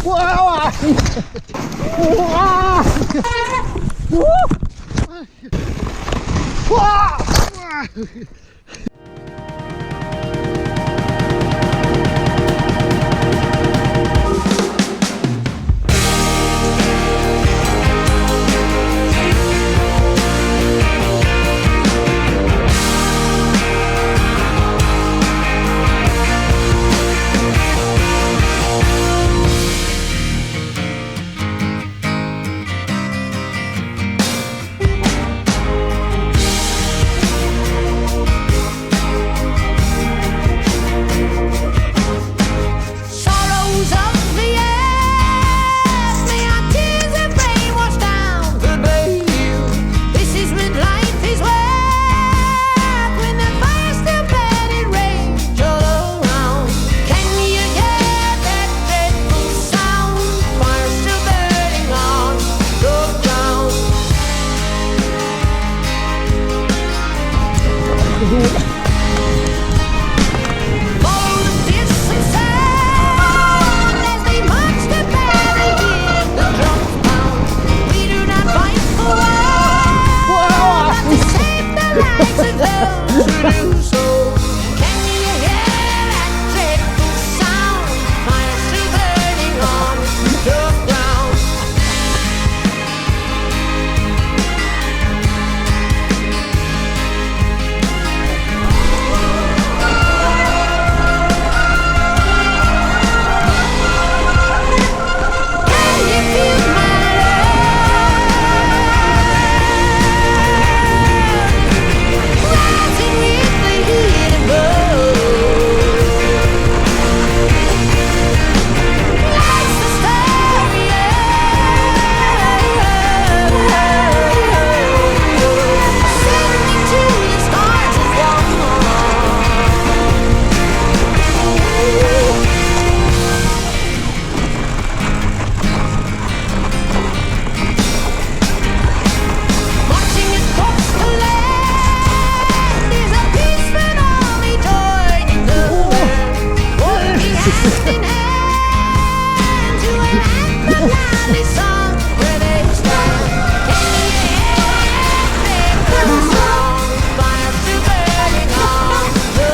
Wow! Sorrows of the earth, may our tears and rain wash down the bay. This is what life is worth when the fire's still burning, rage all around. Can you hear that dreadful sound? Fire still burning on the ground. Follow the distant sound as they march to battle, hear the drums pound. We do not fight for war, but to save the lives of those who do so. Can you hear that dreadful sound? Fire still burning on the ground. Can you feel my love rising with the heat above? Lights the story sending to the stars as one. Watching his corpse collect is a peaceful army joining the land. Walking hand in hand to an anthem loudly sung where they stand. Can you hear their song? Fire still burning on the